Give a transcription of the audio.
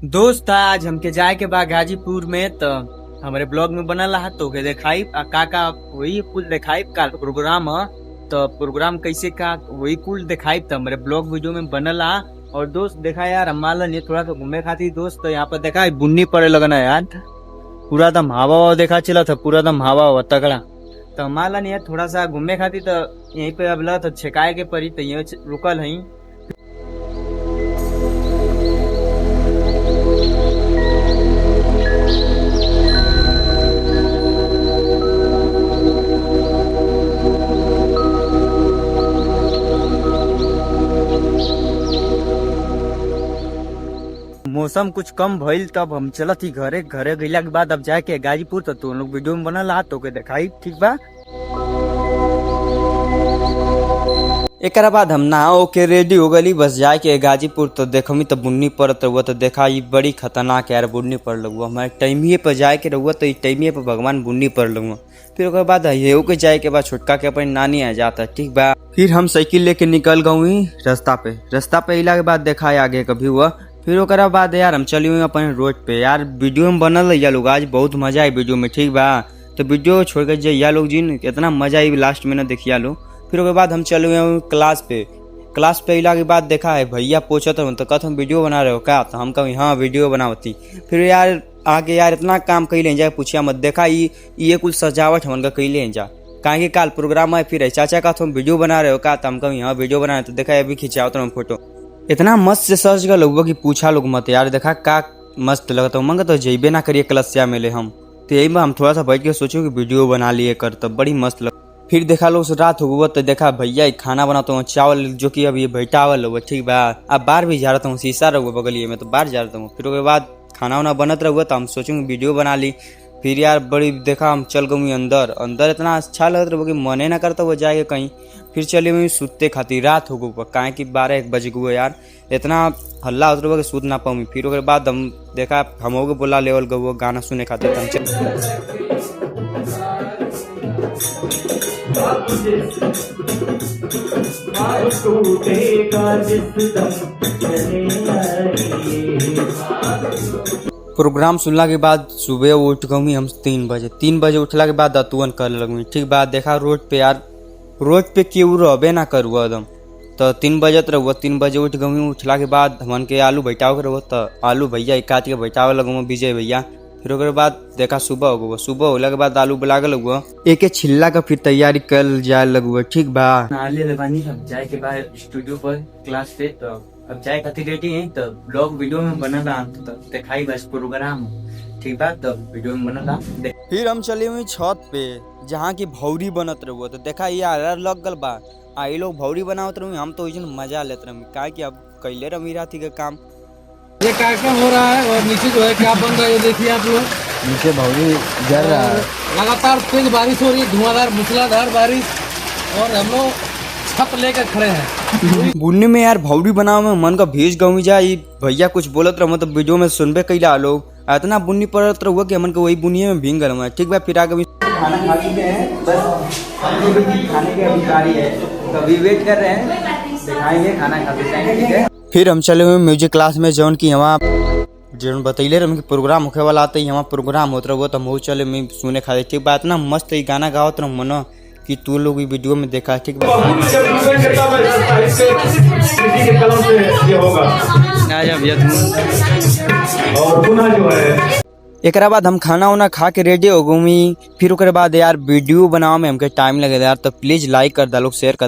दोस्त आज हमके जाए के बा गाजीपुर में तो हमारे ब्लॉग में बनल रहा तो के देखाई का वही कुल देखाई का प्रोग्राम है। तो प्रोग्राम कैसे का वही कुल देखाई तो हमारे ब्लॉग वीडियो में बनल रहा। और दोस्त देखा यार हमारा ये थोड़ा सा घूमे खातिर दोस्त तो यहाँ पर देखा बुन्नी पड़े लगना यार, पूरा दम हवा ववा देखा चला था, पूरा दम हवा हुआ तगड़ा। तो हमारा नहीं थोड़ा सा घूमे खातिर तो यहीं पे अब तो छेकाए के पड़ी तो ये रुकल है। मौसम कुछ कम भइल तब हम चलत ही घरे गईला के बाद अब जाके गाजीपुर तो तुम लोग वीडियो में बनल रहा तो के दिखाई ठीक बा। एक बाद हम नहा के रेडी हो गली बस जाए के गाजीपुर तो देखमी तो बुन्नी पड़त रहुआ तो देखा ये बड़ी खतरनाक यार बुन्नी पड़ लगुआ हमारे टाइमिए पर जाए के रहुआ तो टाइमिए पर भगवान बुन्नी पड़ लगुआ। फिर उसके बाद ये के जाए के बाद छोटका के अपनी नानी आ जाता ठीक बा। फिर हम साइकिल लेके निकल गई रास्ता पे इला के बाद देखा आगे कभी हुआ। फिर ओकरा बाद यार हम चली हुई अपन रोड पे यार वीडियो में बनल रही लोग आज बहुत मजा आई वीडियो में ठीक बा। तो वीडियो छोड़ कर जाइए लोग जिन इतना मजा आई लास्ट में ना देखिए लो। फिर उसके बाद हम चले हुए क्लास पे इला के बाद देखा है भैया पूछत तो कहते हम वीडियो बना रहे हो क्या, तो हम कहीं हाँ वीडियो बनावती। फिर यार आगे यार इतना काम कैले जा पूछिया मत देखा ये कुछ सजावट हमन का कैले जा कहीं कि काल प्रोग्राम है। फिर चाचा का तुम वीडियो बना रहे हो क्या, तो हम कहीं हाँ वीडियो बना रहे तो देखा अभी खिंचाओ तो फोटो इतना मस्त से सज गया लोगों की पूछा लोग मत यार देखा का मस्त लगता मंगा तो जेबे ना करिए कलसिया मिले हम तो यही में हम थोड़ा सा बैठ के सोचो कि वीडियो बना लिए कर तब बड़ी मस्त लग। फिर देखा लोग रात हो तो देखा भैया खाना बनाता हूँ चावल जो कि अब ये बैठावल हुआ ठीक बा। अब बाहर भी जा रहा हूँ शीशा रहुआ बगलिए में तो बाहर जा रहा हूँ। फिर उसके बाद खाना वाना बनत रहुआ तो हम सोचूंगे वीडियो बना ली। फिर यार बड़ी देखा हम चल गई अंदर इतना अच्छा लगता रहा कि मने ना करता हुआ जाएगा कहीं। फिर चली हुई सूतते खातिर रात हो गई काहे कि 12-1 बज गए यार इतना हल्ला होता रहा कि सूत ना पाऊँ। फिर उसके बाद हम देखा हम हो बोला लेवल गए गाना सुने खातिर हम प्रोग्राम सुनला के बाद सुबह उठ गई हम 3 बजे उठला के बाद दतुअन कर लगी ठीक बात। देखा रोड पे क्यों रहबे ना करुआ एकदम तो 3 बजत रहुआ 3 बजे उठ गई। उठला के बाद हमन के आलू बैठाव के रहुआ तो आलू भैया एक काट के बैठावे लगू विजय भैया। फिर उसके बाद देखा सुबह हो गया सुबह होला के बाद आलू बुला के लगुआ एक छिल्ला का फिर तैयारी कर जाए लगुआ ठीक बा। अब जाए के बाद स्टूडियो पर क्लास पे तो अब जाए खातिर रेडी है तो ब्लॉग वीडियो में बनल रहा तो दिखाई बस प्रोग्राम ठीक बा। तो वीडियो में बनल रहा। फिर हम चले हुए छत पे जहाँ की भौरी बनत रहुआ तो देखा यार लग गल बा आई लोग भौरी बनावत रहे हम तो मजा लेते रहे क्या कि अब कैले रही राती का काम ये कार्यक्रम हो रहा है और नीचे जो है क्या बन रहा है ये देखिए आप लोग नीचे भौरी जल रहा है लगातार तेज बारिश हो रही है धुआंधार मूसलाधार बारिश और हम लोग छत लेकर खड़े हैं। बुन्नी में यार भौरी बनाओ में मन का भेज गई जाए भैया कुछ बोलत रहा मतलब वीडियो में सुनबे कैला लोग इतना बुन्नी पड़त रहुआ कि मन को वही बुनिया में भींग गल ठीक बा। फिर आगे खाना खा चुके हैं बस खाने के अधिकारी है तो अभी वेट कर रहे हैं दिखाएंगे खाना खाते जाएंगे ठीक है। फिर हम चले हुए म्यूजिक क्लास में जौन की हमारा जौन बतैले रहे प्रोग्राम होखे वाला आता है हमारा प्रोग्राम होता रहा तो हम चले मैं सुने खाते ठीक बा। इतना मस्त ही गाना गावत रहा मनो कि तू लोग वीडियो में देखा ठीक बा। एक बाद हम खाना वाना खा के रेडी हो गई। फिर उसके बाद यार वीडियो बनाओ में हमके टाइम लगे यार तो प्लीज लाइक कर दो शेयर कर